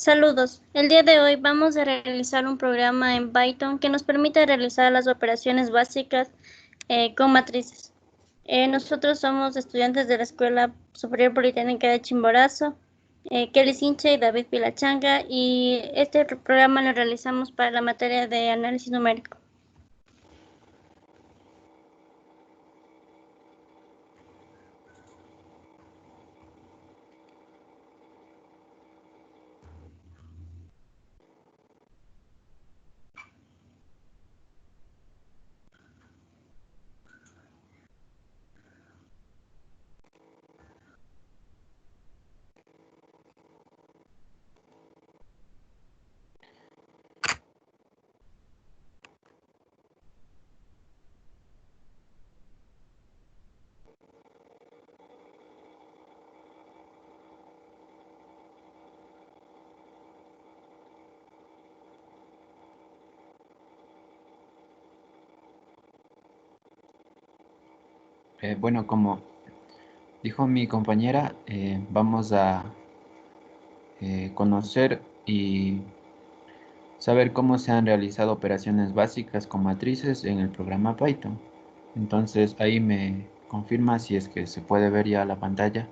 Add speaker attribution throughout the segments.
Speaker 1: Saludos. El día de hoy vamos a realizar un programa en Python que nos permite realizar las operaciones básicas con matrices. Nosotros somos estudiantes de la Escuela Superior Politécnica de Chimborazo, Kelly Sinche y David Pilachanga, y este programa lo realizamos para la materia de análisis numérico.
Speaker 2: Bueno, como dijo mi compañera, vamos a conocer y saber cómo se han realizado operaciones básicas con matrices en el programa Python. Entonces ahí me confirma si es que se puede ver ya la pantalla.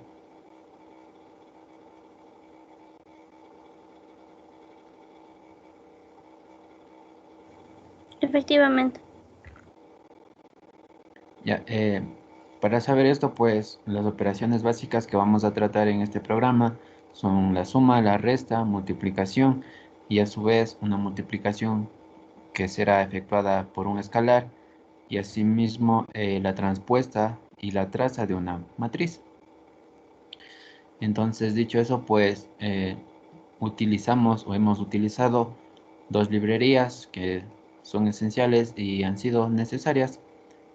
Speaker 1: Efectivamente.
Speaker 2: Ya, para saber esto, pues las operaciones básicas que vamos a tratar en este programa son la suma, la resta, multiplicación y a su vez una multiplicación que será efectuada por un escalar y asimismo la transpuesta y la traza de una matriz. Entonces, dicho eso, pues utilizamos o hemos utilizado dos librerías que son esenciales y han sido necesarias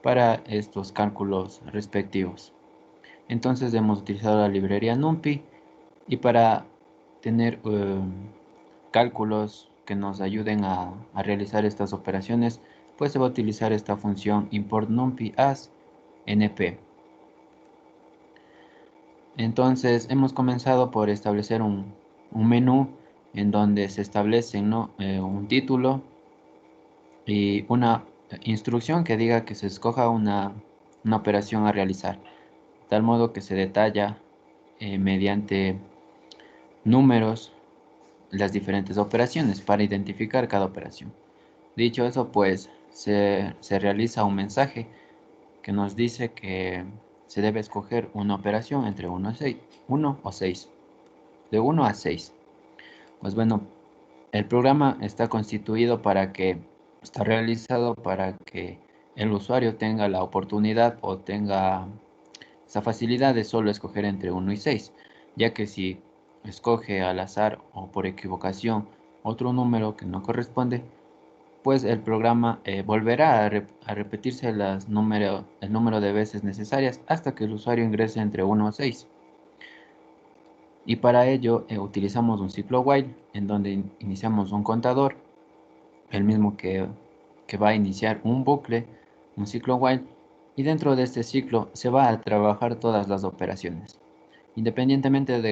Speaker 2: para estos cálculos respectivos. Entonces hemos utilizado la librería NumPy y para tener cálculos que nos ayuden a realizar estas operaciones, pues se va a utilizar esta función import numpy as np. Entonces hemos comenzado por establecer un menú en donde se establece, ¿no? Un título y una instrucción que diga que se escoja una operación a realizar, de tal modo que se detalla mediante números las diferentes operaciones para identificar cada operación. Dicho eso, pues se realiza un mensaje que nos dice que se debe escoger una operación entre 1 o 6, de 1 a 6. Pues bueno, el programa está realizado para que el usuario tenga la oportunidad o tenga esa facilidad de solo escoger entre 1 y 6, ya que si escoge al azar o por equivocación otro número que no corresponde, pues el programa volverá a repetirse el número de veces necesarias hasta que el usuario ingrese entre 1 o 6. Y para ello utilizamos un ciclo while en donde iniciamos un contador, el mismo que va a iniciar un bucle, un ciclo while, y dentro de este ciclo se va a trabajar todas las operaciones, independientemente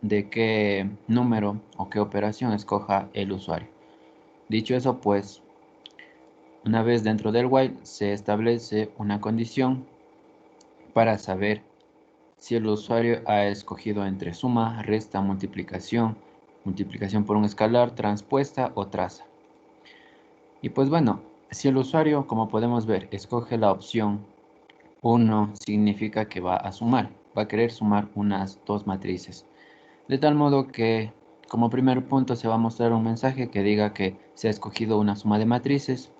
Speaker 2: de qué número o qué operación escoja el usuario. Dicho eso, pues una vez dentro del while se establece una condición para saber si el usuario ha escogido entre suma, resta, multiplicación, multiplicación por un escalar, transpuesta o traza. Y pues bueno, si el usuario, como podemos ver, escoge la opción 1, significa que va a sumar, va a querer sumar unas dos matrices. De tal modo que como primer punto se va a mostrar un mensaje que diga que se ha escogido una suma de matrices.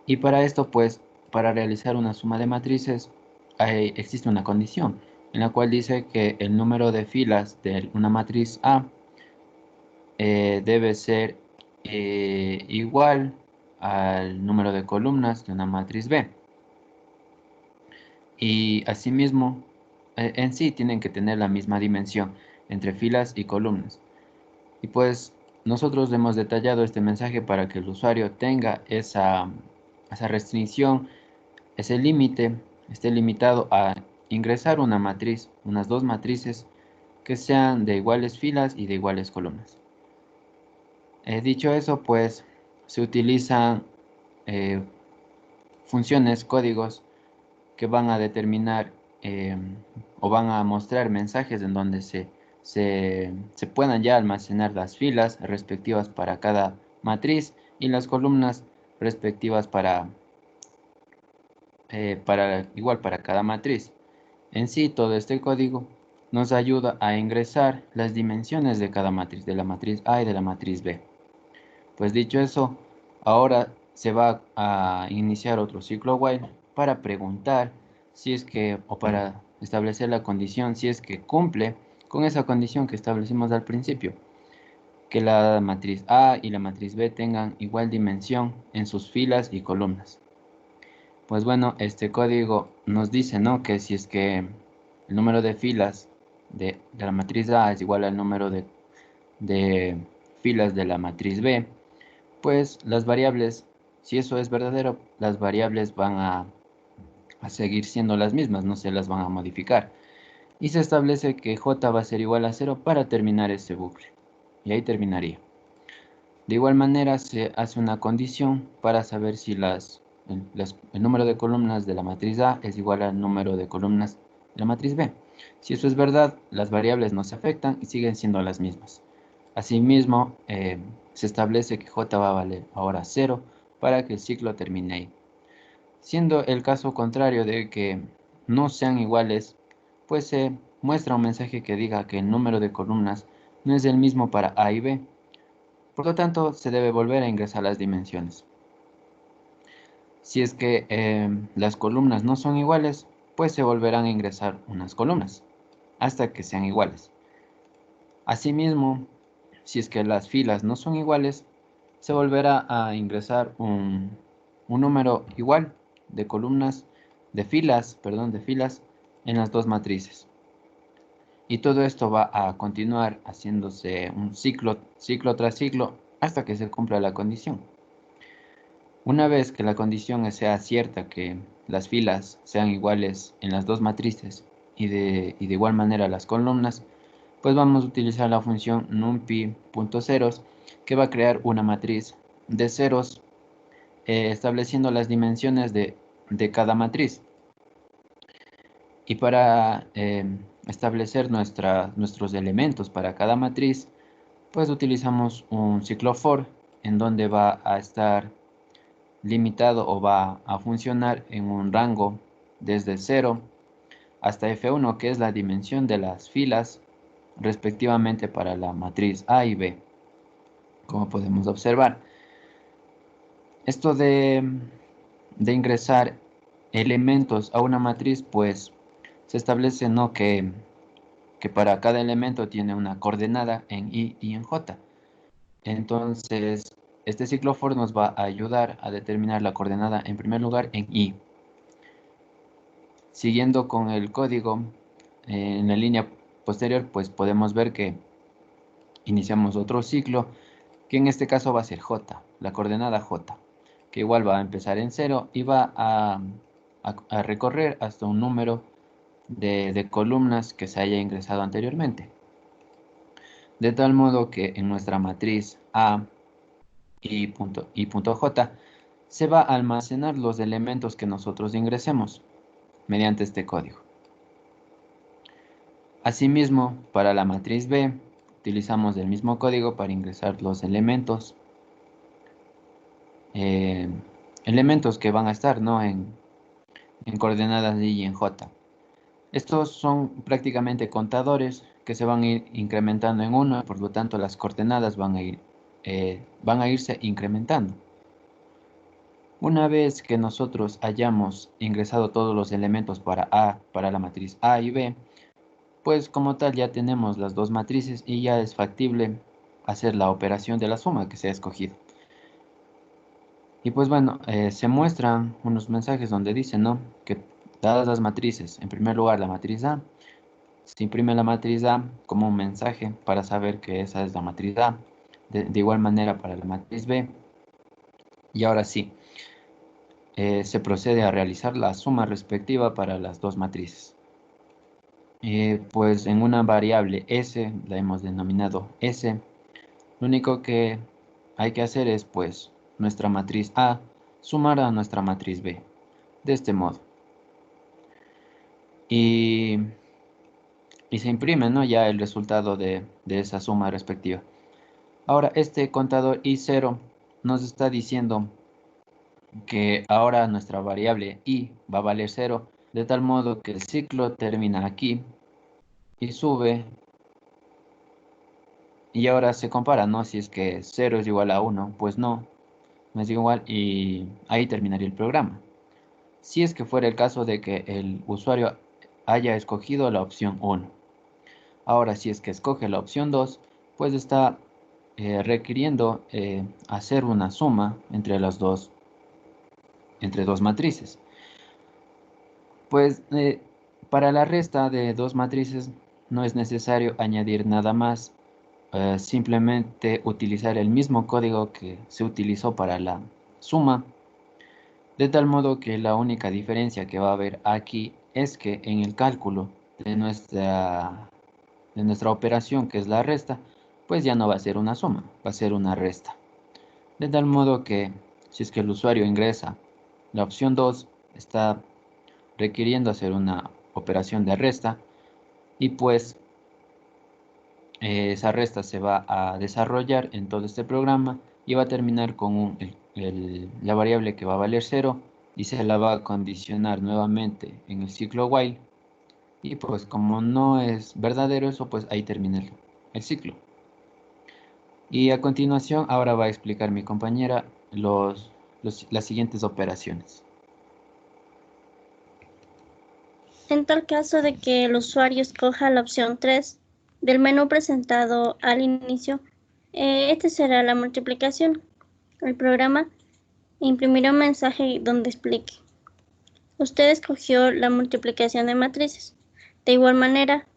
Speaker 2: Y para esto, pues, para realizar una suma de matrices, existe una condición en la cual dice que el número de filas de una matriz A debe ser igual al número de columnas de una matriz B. Y asimismo, en sí tienen que tener la misma dimensión entre filas y columnas. Y pues nosotros hemos detallado este mensaje para que el usuario tenga esa restricción, ese límite, esté limitado a ingresar unas dos matrices que sean de iguales filas y de iguales columnas. Dicho eso, pues se utilizan funciones, códigos que van a determinar o van a mostrar mensajes en donde se puedan ya almacenar las filas respectivas para cada matriz y las columnas respectivas igual para cada matriz. En sí, todo este código nos ayuda a ingresar las dimensiones de cada matriz, de la matriz A y de la matriz B. Pues dicho eso, ahora se va a iniciar otro ciclo while para preguntar si es que, o para establecer la condición, si es que cumple con esa condición que establecimos al principio, que la matriz A y la matriz B tengan igual dimensión en sus filas y columnas. Pues bueno, este código nos dice, ¿no?, que si es que el número de filas de la matriz A es igual al número de filas de la matriz B, pues las variables, si eso es verdadero, las variables van a seguir siendo las mismas, no se las van a modificar. Y se establece que J va a ser igual a 0 para terminar este bucle. Y ahí terminaría. De igual manera se hace una condición para saber si el número de columnas de la matriz A es igual al número de columnas de la matriz B. Si eso es verdad, las variables no se afectan y siguen siendo las mismas. Asimismo, se establece que J va a valer ahora 0 para que el ciclo termine ahí. Siendo el caso contrario de que no sean iguales, pues se muestra un mensaje que diga que el número de columnas no es el mismo para A y B. Por lo tanto, se debe volver a ingresar las dimensiones. Si es que las columnas no son iguales, pues se volverán a ingresar unas columnas hasta que sean iguales. Asimismo, si es que las filas no son iguales, se volverá a ingresar un número igual de columnas, de filas en las dos matrices. Y todo esto va a continuar haciéndose un ciclo tras ciclo hasta que se cumpla la condición. Una vez que la condición sea cierta, que las filas sean iguales en las dos matrices y de igual manera las columnas, pues vamos a utilizar la función numpy.ceros, que va a crear una matriz de ceros estableciendo las dimensiones de cada matriz. Y para establecer nuestros elementos para cada matriz, pues utilizamos un ciclo for en donde va a estar limitado o va a funcionar en un rango desde 0 hasta F1, que es la dimensión de las filas respectivamente para la matriz A y B, como podemos observar. Esto de ingresar elementos a una matriz, pues se establece, ¿no?, que para cada elemento tiene una coordenada en Y y en J. Entonces, este ciclo for nos va a ayudar a determinar la coordenada en primer lugar en Y. Siguiendo con el código, en la línea posterior, pues podemos ver que iniciamos otro ciclo, que en este caso va a ser J, la coordenada J, que igual va a empezar en 0 y va a recorrer hasta un número de columnas que se haya ingresado anteriormente. De tal modo que en nuestra matriz A y punto J se va a almacenar los elementos que nosotros ingresemos mediante este código. Asimismo, para la matriz B, utilizamos el mismo código para ingresar los elementos. Elementos que van a estar, ¿no?, en coordenadas Y y en J. Estos son prácticamente contadores que se van a ir incrementando en 1, por lo tanto las coordenadas van a irse incrementando. Una vez que nosotros hayamos ingresado todos los elementos para la matriz A y B, pues como tal ya tenemos las dos matrices y ya es factible hacer la operación de la suma que se ha escogido. Y pues bueno, se muestran unos mensajes donde dice, ¿no?, que dadas las matrices, en primer lugar la matriz A, se imprime la matriz A como un mensaje para saber que esa es la matriz A. De igual manera para la matriz B. Y ahora sí, se procede a realizar la suma respectiva para las dos matrices. Pues en una variable S, la hemos denominado S. Lo único que hay que hacer es, pues, nuestra matriz A sumar a nuestra matriz B, de este modo. Y se imprime, ¿no?, ya el resultado de esa suma respectiva. Ahora, este contador I0 nos está diciendo que ahora nuestra variable I va a valer 0, de tal modo que el ciclo termina aquí y sube. Y ahora se compara, ¿no? Si es que 0 es igual a 1, pues no es igual y ahí terminaría el programa. Si es que fuera el caso de que el usuario haya escogido la opción 1. Ahora, si es que escoge la opción 2, pues está requiriendo hacer una suma entre dos matrices. Pues para la resta de dos matrices no es necesario añadir nada más. Simplemente utilizar el mismo código que se utilizó para la suma, de tal modo que la única diferencia que va a haber aquí es que en el cálculo de nuestra operación, que es la resta, pues ya no va a ser una suma, va a ser una resta. De tal modo que si es que el usuario ingresa la opción 2, está requiriendo hacer una operación de resta y pues esa resta se va a desarrollar en todo este programa y va a terminar con la variable que va a valer 0 y se la va a condicionar nuevamente en el ciclo while. Y pues como no es verdadero eso, pues ahí termina el ciclo. Y a continuación ahora va a explicar mi compañera las siguientes operaciones.
Speaker 1: En tal caso de que el usuario escoja la opción 3 del menú presentado al inicio, esta será la multiplicación. El programa imprimirá un mensaje donde explique: usted escogió la multiplicación de matrices. De igual manera,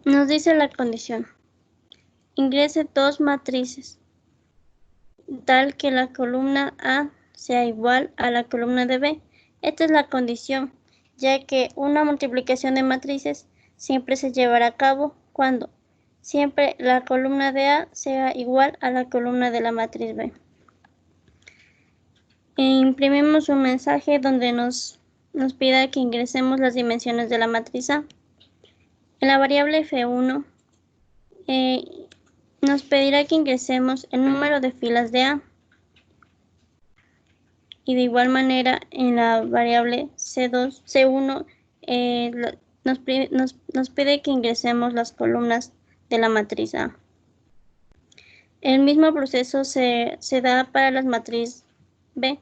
Speaker 1: nos dice la condición: ingrese dos matrices, tal que la columna A sea igual a la columna de B. Esta es la condición, ya que una multiplicación de matrices siempre se llevará a cabo cuando siempre la columna de A sea igual a la columna de la matriz B. Imprimimos un mensaje donde nos pida que ingresemos las dimensiones de la matriz A. En la variable F1 nos pedirá que ingresemos el número de filas de A. Y de igual manera en la variable C1 nos pide que ingresemos las columnas de la matriz A. El mismo proceso se da para la matriz B.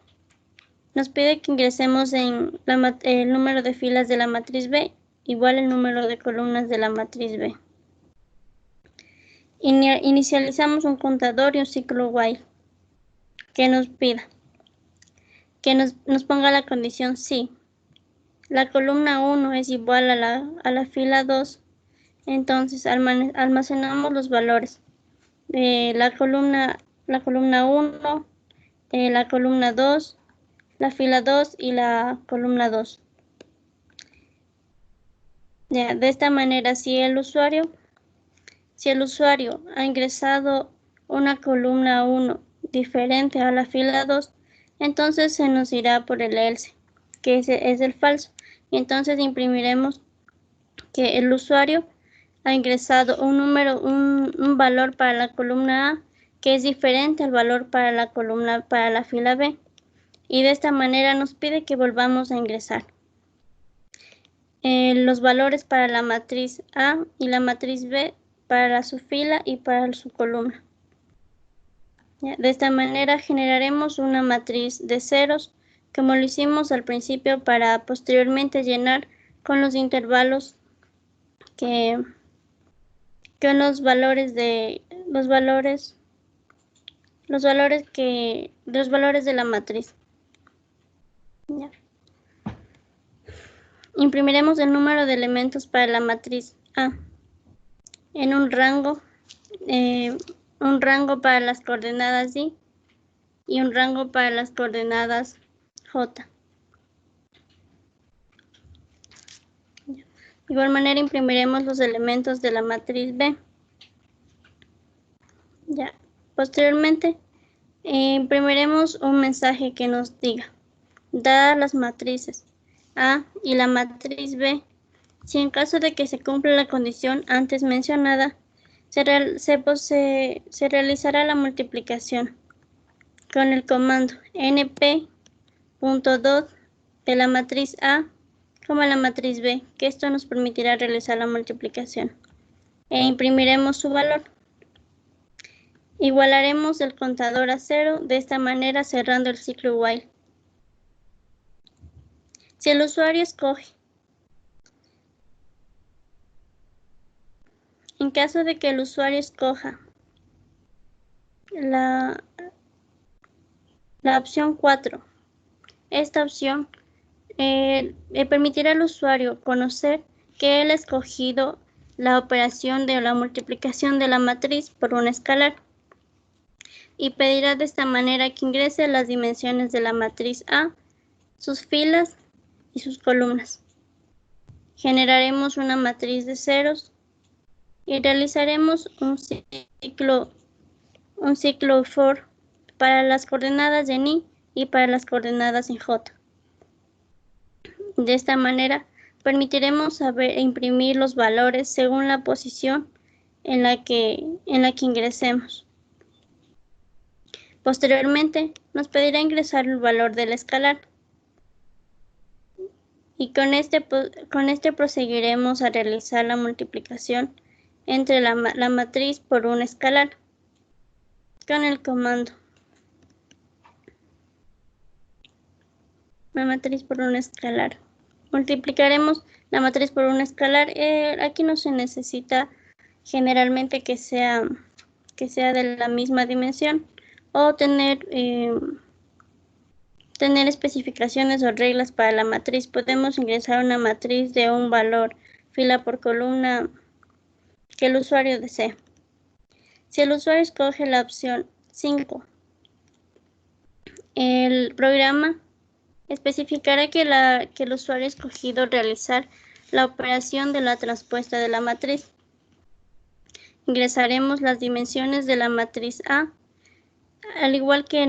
Speaker 1: Nos pide que ingresemos el número de filas de la matriz B igual el número de columnas de la matriz B. Inicializamos un contador y un ciclo while que nos pida que nos ponga la condición si la columna 1 es igual a la fila 2, entonces almacenamos los valores de la columna 1, la columna 2, la fila 2 y la columna 2. Ya, de esta manera, si el usuario ha ingresado una columna 1 diferente a la fila 2, entonces se nos irá por el else, que es el falso, y entonces imprimiremos que el usuario ha ingresado un valor para la columna A que es diferente al valor para la fila B, y de esta manera nos pide que volvamos a ingresar los valores para la matriz A y la matriz B para su fila y para su columna. De esta manera generaremos una matriz de ceros, como lo hicimos al principio, para posteriormente llenar con los intervalos con los valores de la matriz. Ya. Imprimiremos el número de elementos para la matriz A en un rango para las coordenadas Y y un rango para las coordenadas J. De igual manera imprimiremos los elementos de la matriz B. Ya. Posteriormente, imprimiremos un mensaje que nos diga, dadas las matrices A y la matriz B, si en caso de que se cumpla la condición antes mencionada, se realizará la multiplicación con el comando np.dot de la matriz A como la matriz B, que esto nos permitirá realizar la multiplicación. E imprimiremos su valor. Igualaremos el contador a 0, de esta manera cerrando el ciclo while. Si el usuario escoge, en caso de que el usuario escoja la opción 4, esta opción permitirá al usuario conocer que él ha escogido la operación de la multiplicación de la matriz por un escalar y pedirá de esta manera que ingrese las dimensiones de la matriz A, sus filas y sus columnas. Generaremos una matriz de ceros y realizaremos un ciclo for para las coordenadas en Y y para las coordenadas en J. De esta manera, permitiremos saber e imprimir los valores según la posición en la que ingresemos. Posteriormente, nos pedirá ingresar el valor del escalar. Y con este proseguiremos a realizar la multiplicación entre la matriz por un escalar con el comando la matriz por un escalar. Multiplicaremos la matriz por un escalar. Aquí no se necesita generalmente que sea de la misma dimensión o tener especificaciones o reglas para la matriz. Podemos ingresar una matriz de un valor fila por columna que el usuario desee. Si el usuario escoge la opción 5, el programa especificará que el usuario ha escogido realizar la operación de la transpuesta de la matriz. Ingresaremos las dimensiones de la matriz A, al igual que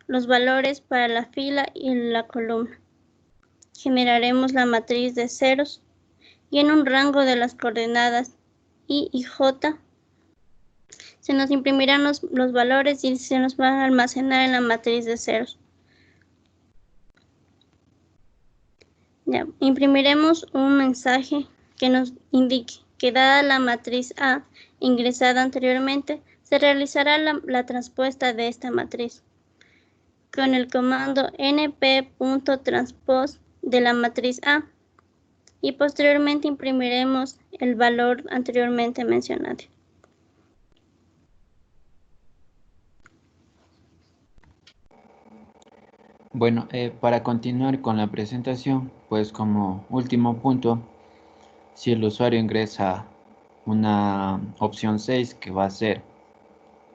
Speaker 1: los valores para la fila y la columna. Generaremos la matriz de ceros y en un rango de las coordenadas I y J se nos imprimirán los valores y se nos van a almacenar en la matriz de ceros. Ya, imprimiremos un mensaje que nos indique que dada la matriz A ingresada anteriormente, se realizará la transpuesta de esta matriz con el comando np.transpose de la matriz A y posteriormente imprimiremos el valor anteriormente mencionado.
Speaker 2: Bueno, para continuar con la presentación, pues como último punto, si el usuario ingresa una opción 6 que va a ser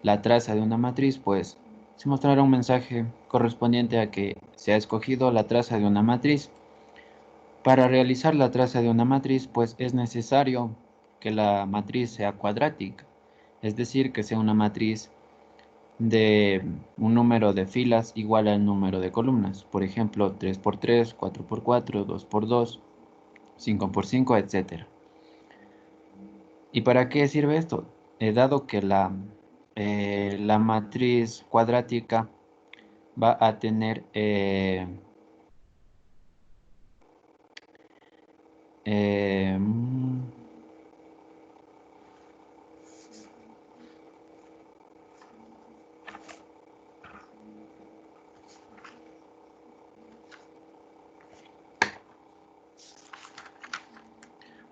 Speaker 2: la traza de una matriz, pues se mostrará un mensaje correspondiente a que se ha escogido la traza de una matriz. Para realizar la traza de una matriz, pues es necesario que la matriz sea cuadrática, es decir, que sea una matriz de un número de filas igual al número de columnas. Por ejemplo, 3×3, 4×4, 2×2, 5×5, etc. ¿Y para qué sirve esto? Dado que la matriz cuadrática va a tener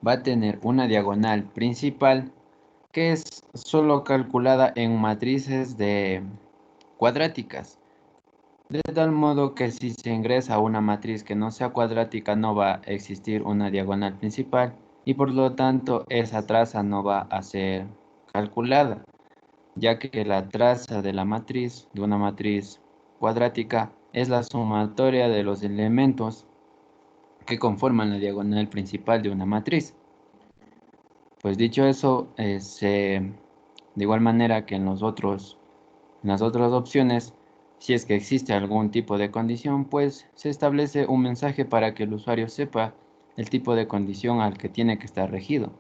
Speaker 2: va a tener una diagonal principal que es solo calculada en matrices cuadráticas. De tal modo que si se ingresa una matriz que no sea cuadrática no va a existir una diagonal principal y por lo tanto esa traza no va a ser calculada, ya que la traza de una matriz cuadrática, es la sumatoria de los elementos que conforman la diagonal principal de una matriz. Pues dicho eso, se De igual manera que en las otras opciones, si es que existe algún tipo de condición, pues se establece un mensaje para que el usuario sepa el tipo de condición al que tiene que estar regido.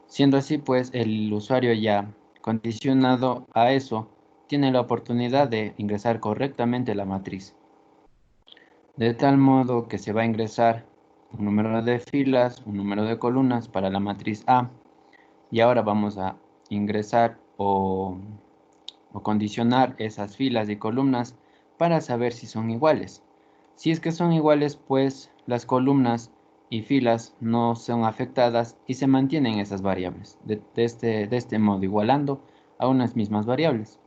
Speaker 2: Siendo así, pues el usuario ya condicionado a eso tiene la oportunidad de ingresar correctamente la matriz. De tal modo que se va a ingresar un número de filas, un número de columnas para la matriz A. Y ahora vamos a ingresar o condicionar esas filas y columnas para saber si son iguales. Si es que son iguales, pues las columnas y filas no son afectadas y se mantienen esas variables, de este modo igualando a unas mismas variables.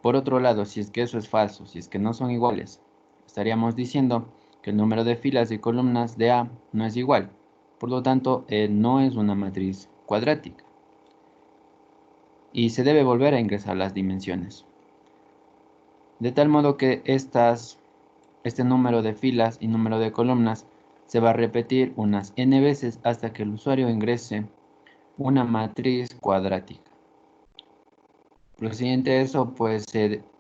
Speaker 2: Por otro lado, si es que eso es falso, si es que no son iguales, estaríamos diciendo que el número de filas y columnas de A no es igual. Por lo tanto, no es una matriz cuadrática. Y se debe volver a ingresar las dimensiones. De tal modo que este número de filas y número de columnas se va a repetir unas n veces hasta que el usuario ingrese una matriz cuadrática. Procedente de eso, pues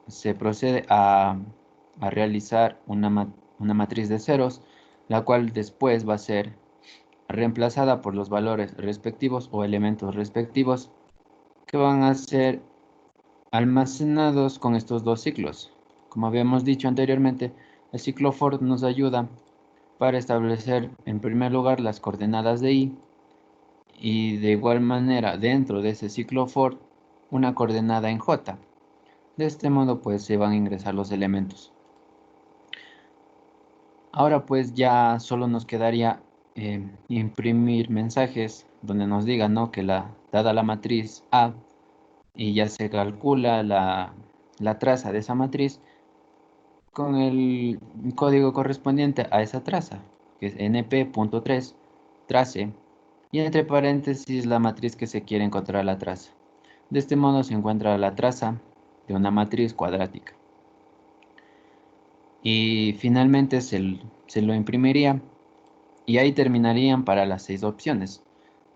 Speaker 2: se procede a realizar una matriz de ceros, la cual después va a ser reemplazada por los valores respectivos o elementos respectivos que van a ser almacenados con estos dos ciclos. Como habíamos dicho anteriormente, el ciclo for nos ayuda para establecer en primer lugar las coordenadas de i y de igual manera dentro de ese ciclo for una coordenada en j. De este modo pues se van a ingresar los elementos. Ahora pues ya solo nos quedaría imprimir mensajes donde nos digan, ¿no?, que dada la matriz A y ya se calcula la traza de esa matriz con el código correspondiente a esa traza, que es np.3 trace, y entre paréntesis la matriz que se quiere encontrar la traza. De este modo se encuentra la traza de una matriz cuadrática. Y finalmente se lo imprimiría y ahí terminarían para las 6 opciones.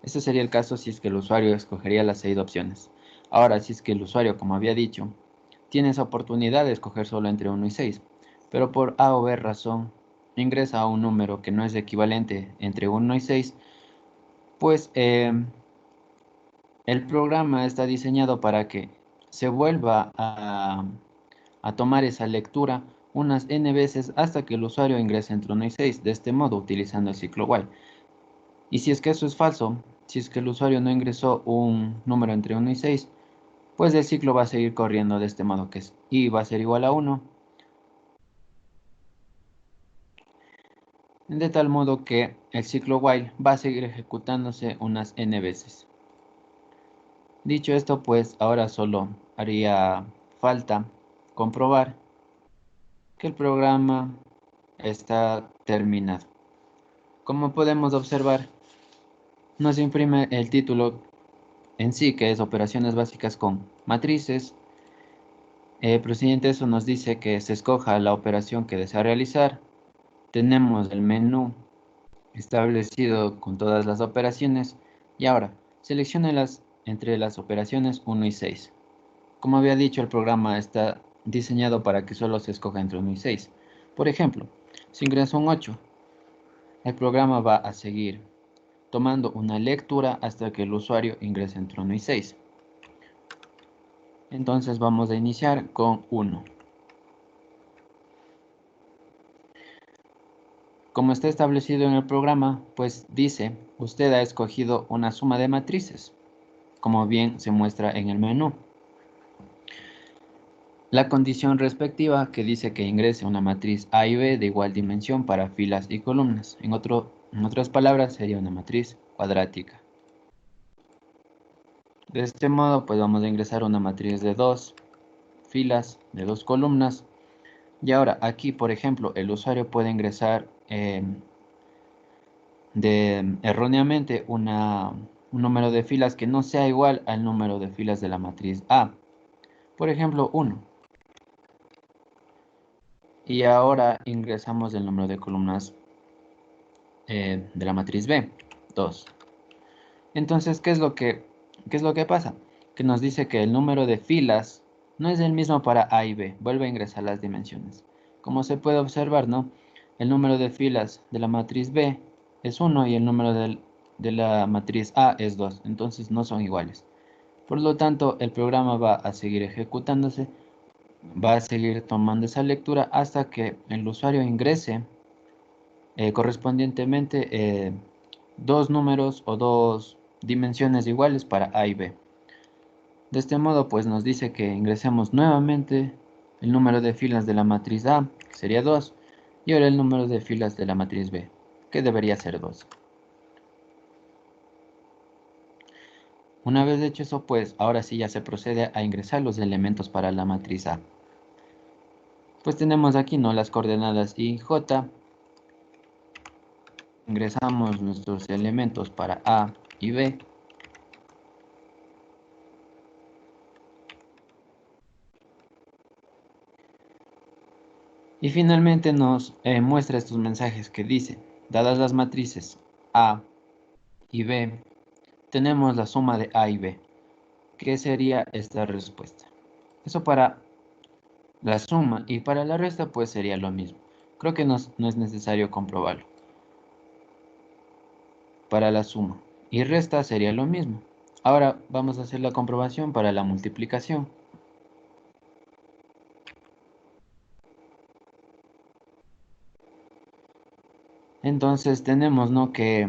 Speaker 2: Este sería el caso si es que el usuario escogería las 6 opciones. Ahora, si es que el usuario, como había dicho, tiene esa oportunidad de escoger solo entre 1 y 6, pero por A o B razón ingresa a un número que no es equivalente entre 1 y 6, pues el programa está diseñado para que se vuelva a tomar esa lectura unas n veces hasta que el usuario ingrese entre 1 y 6, de este modo utilizando el ciclo while. Y si es que eso es falso, si es que el usuario no ingresó un número entre 1 y 6, pues el ciclo va a seguir corriendo de este modo, que es i va a ser igual a 1, de tal modo que el ciclo while va a seguir ejecutándose unas n veces. Dicho esto, pues ahora solo haría falta comprobar que el programa está terminado. Como podemos observar, nos imprime el título en sí, que es operaciones básicas con matrices. Procedente eso nos dice que se escoja la operación que desea realizar. Tenemos el menú establecido con todas las operaciones y ahora selecciónelas entre las operaciones 1 y 6. Como había dicho, el programa está diseñado para que solo se escoja entre 1 y 6. Por ejemplo, si ingreso un 8, el programa va a seguir tomando una lectura hasta que el usuario ingrese entre 1 y 6. Entonces vamos a iniciar con 1. Como está establecido en el programa, pues dice, usted ha escogido una suma de matrices, como bien se muestra en el menú. La condición respectiva que dice que ingrese una matriz A y B de igual dimensión para filas y columnas. En otras palabras, sería una matriz cuadrática. De este modo, pues vamos a ingresar una matriz de 2 filas, de 2 columnas. Y ahora, aquí, por ejemplo, el usuario puede ingresar erróneamente un número de filas que no sea igual al número de filas de la matriz A. Por ejemplo, 1. Y ahora ingresamos el número de columnas de la matriz B, 2. Entonces, ¿qué es lo que pasa? que nos dice que el número de filas no es el mismo para A y B. Vuelve a ingresar las dimensiones. Como se puede observar, ¿no? El número de filas de la matriz B es 1 y el número de la matriz A es 2. Entonces no son iguales. Por lo tanto, el programa va a seguir ejecutándose, va a seguir tomando esa lectura hasta que el usuario ingrese correspondientemente dos números o dos dimensiones iguales para A y B. De este modo, pues nos dice que ingresemos nuevamente el número de filas de la matriz A, que sería 2, y ahora el número de filas de la matriz B, que debería ser 2. Una vez hecho eso, pues ahora sí ya se procede a ingresar los elementos para la matriz A. Pues tenemos aquí, ¿no?, las coordenadas I y J. Ingresamos nuestros elementos para A y B. Y finalmente nos muestra estos mensajes que dice, dadas las matrices A y B, tenemos la suma de A y B. ¿Qué sería esta respuesta? Eso para la suma, y para la resta pues sería lo mismo. Creo que no es necesario comprobarlo. Para la suma y resta sería lo mismo. Ahora vamos a hacer la comprobación para la multiplicación. Entonces tenemos, ¿no?, que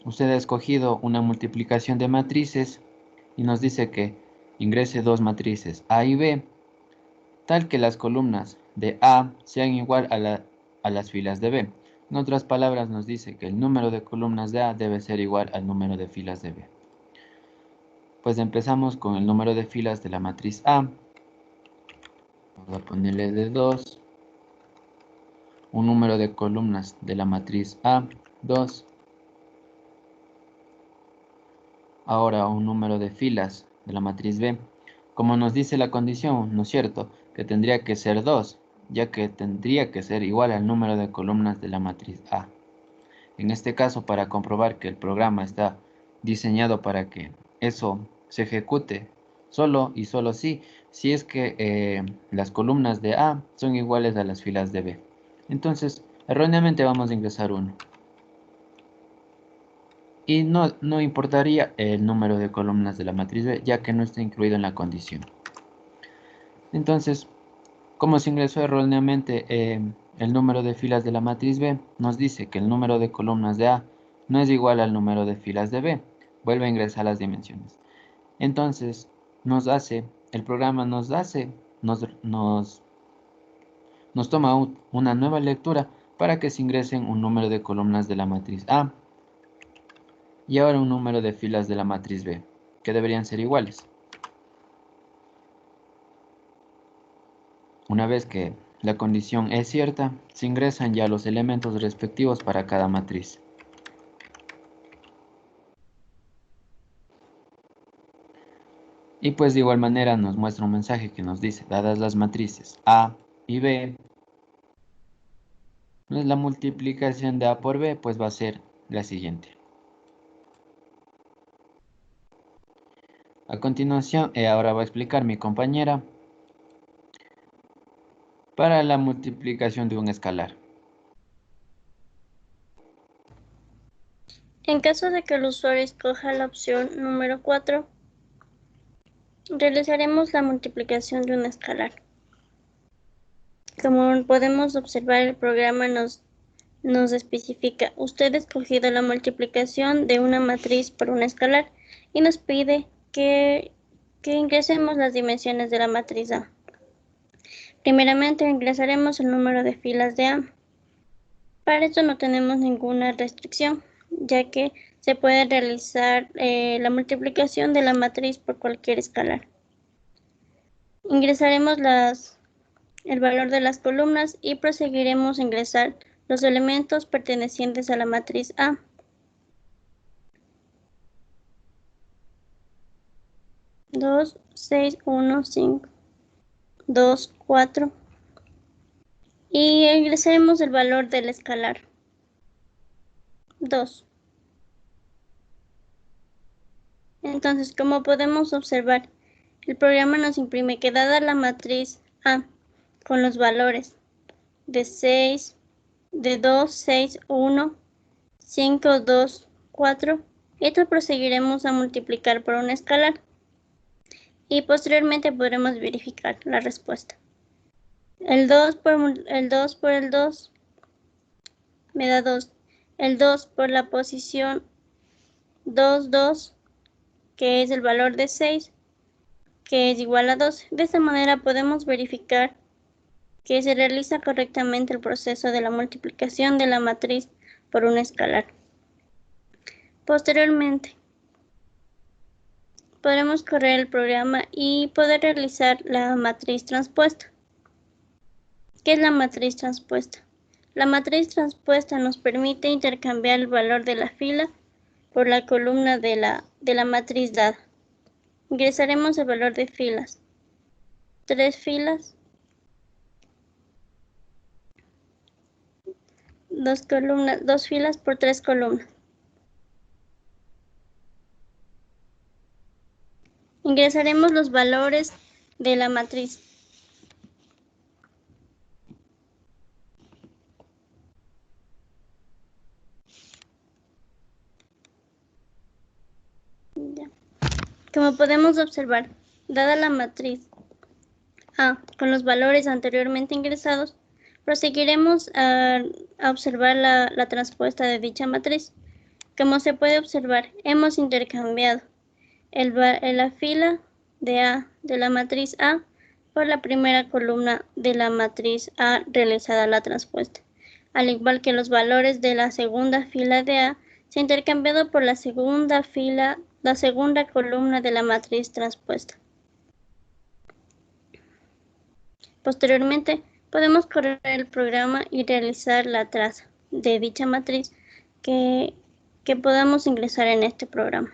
Speaker 2: usted ha escogido una multiplicación de matrices y nos dice que ingrese dos matrices A y B, tal que las columnas de A sean igual a las filas de B. En otras palabras, nos dice que el número de columnas de A debe ser igual al número de filas de B. Pues empezamos con el número de filas de la matriz A. Vamos a ponerle de 2. Un número de columnas de la matriz A, 2. Ahora un número de filas de la matriz B. Como nos dice la condición, ¿no es cierto?, que tendría que ser 2, ya que tendría que ser igual al número de columnas de la matriz A. En este caso, para comprobar que el programa está diseñado para que eso se ejecute solo y solo si es que las columnas de A son iguales a las filas de B. Entonces, erróneamente vamos a ingresar 1. Y no importaría el número de columnas de la matriz B, ya que no está incluido en la condición. Entonces, como se ingresó erróneamente el número de filas de la matriz B, nos dice que el número de columnas de A no es igual al número de filas de B. Vuelve a ingresar las dimensiones. Entonces, el programa nos toma una nueva lectura para que se ingresen un número de columnas de la matriz A y ahora un número de filas de la matriz B, que deberían ser iguales. Una vez que la condición es cierta, se ingresan ya los elementos respectivos para cada matriz. Y pues de igual manera nos muestra un mensaje que nos dice, dadas las matrices A y B, la multiplicación de A por B pues va a ser la siguiente. A continuación, ahora va a explicar mi compañera para la multiplicación de un escalar.
Speaker 1: En caso de que el usuario escoja la opción número 4, realizaremos la multiplicación de un escalar. Como podemos observar, el programa nos especifica, usted ha escogido la multiplicación de una matriz por un escalar y nos pide que ingresemos las dimensiones de la matriz A. Primeramente ingresaremos el número de filas de A. Para esto no tenemos ninguna restricción, ya que se puede realizar la multiplicación de la matriz por cualquier escalar. Ingresaremos el valor de las columnas y proseguiremos a ingresar los elementos pertenecientes a la matriz A. Dos, 6, 1, 5, 2, 4. Y ingresaremos el valor del escalar 2. Entonces, como podemos observar, El programa nos imprime que dada la matriz A con los valores de 6, de 2, 6, 1, 5, 2, 4, esto proseguiremos a multiplicar por un escalar y posteriormente podremos verificar la respuesta. El 2 por el 2 me da 2. El 2 por la posición 2, 2, que es el valor de 6, que es igual a 2. De esta manera podemos verificar que se realiza correctamente el proceso de la multiplicación de la matriz por un escalar. Posteriormente, podremos correr el programa y poder realizar la matriz transpuesta. ¿Qué es la matriz transpuesta? La matriz transpuesta nos permite intercambiar el valor de la fila por la columna de la matriz dada. Ingresaremos el valor de filas. 3 filas, 2 columnas, 2 filas por 3 columnas. Ingresaremos los valores de la matriz. Como podemos observar, dada la matriz A con los valores anteriormente ingresados, proseguiremos a observar la transpuesta de dicha matriz. Como se puede observar, hemos intercambiado la fila de A de la matriz A por la primera columna de la matriz A realizada la transpuesta, al igual que los valores de la segunda fila de A se han intercambiado por la segunda columna de la matriz transpuesta. Posteriormente, podemos correr el programa y realizar la traza de dicha matriz que podamos ingresar en este programa.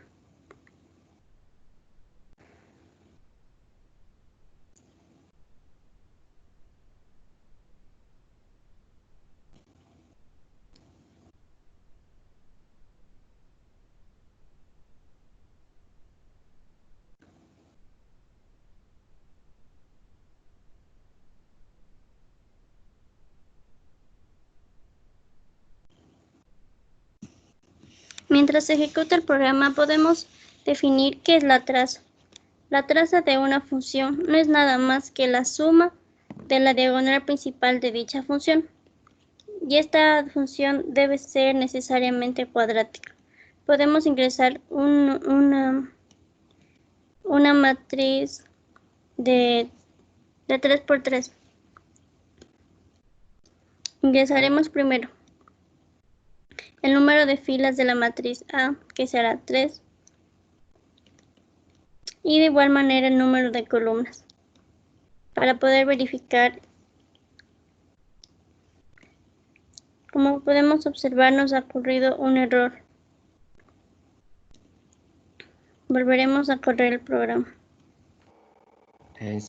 Speaker 1: Mientras se ejecuta el programa, podemos definir qué es la traza. La traza de una función no es nada más que la suma de la diagonal principal de dicha función, y esta función debe ser necesariamente cuadrática. Podemos ingresar una matriz de 3 por 3. Ingresaremos primero el número de filas de la matriz A, que será 3, y de igual manera el número de columnas. Para poder verificar, como podemos observar, nos ha ocurrido un error. Volveremos a correr el programa.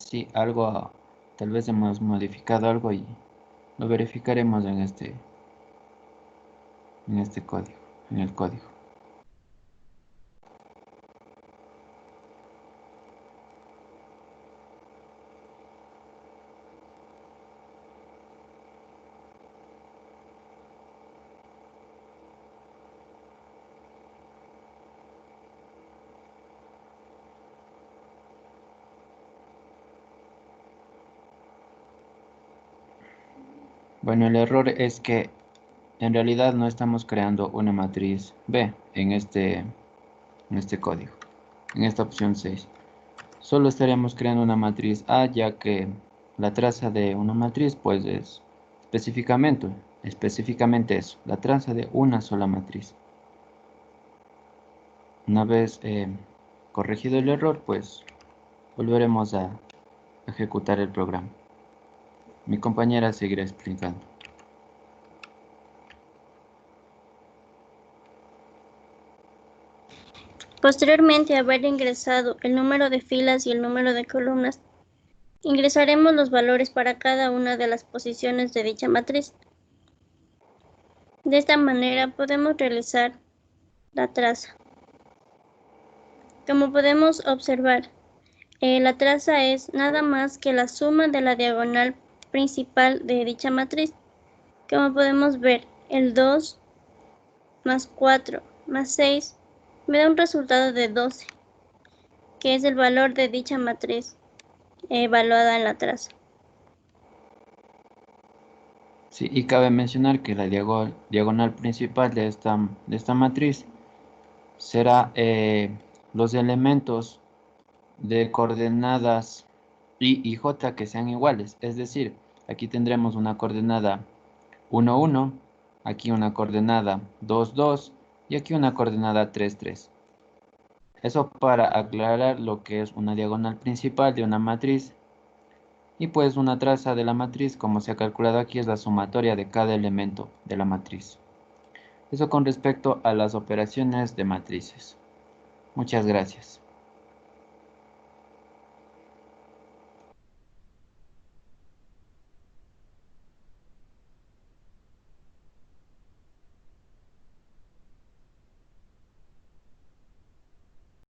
Speaker 2: Sí, algo, tal vez hemos modificado algo y lo verificaremos en este código, en el código. Bueno, el error es que en realidad no estamos creando una matriz B en este código, en esta opción 6. Solo estaríamos creando una matriz A, ya que la traza de una matriz pues es específicamente eso, la traza de una sola matriz. Una vez corregido el error, pues volveremos a ejecutar el programa. Mi compañera seguirá explicando.
Speaker 1: Posteriormente a haber ingresado el número de filas y el número de columnas, ingresaremos los valores para cada una de las posiciones de dicha matriz. De esta manera podemos realizar la traza. Como podemos observar, La traza es nada más que la suma de la diagonal principal de dicha matriz. Como podemos ver, el 2 más 4 más 6 me da un resultado de 12, que es el valor de dicha matriz evaluada en la traza.
Speaker 2: Sí, y cabe mencionar que la diagonal principal de esta matriz será los elementos de coordenadas I y J que sean iguales. Es decir, aquí tendremos una coordenada 1, 1, aquí una coordenada 2, 2 y aquí una coordenada 3, 3. Eso para aclarar lo que es una diagonal principal de una matriz. Y pues una traza de la matriz, como se ha calculado aquí, es la sumatoria de cada elemento de la matriz. Eso con respecto a las operaciones de matrices. Muchas gracias.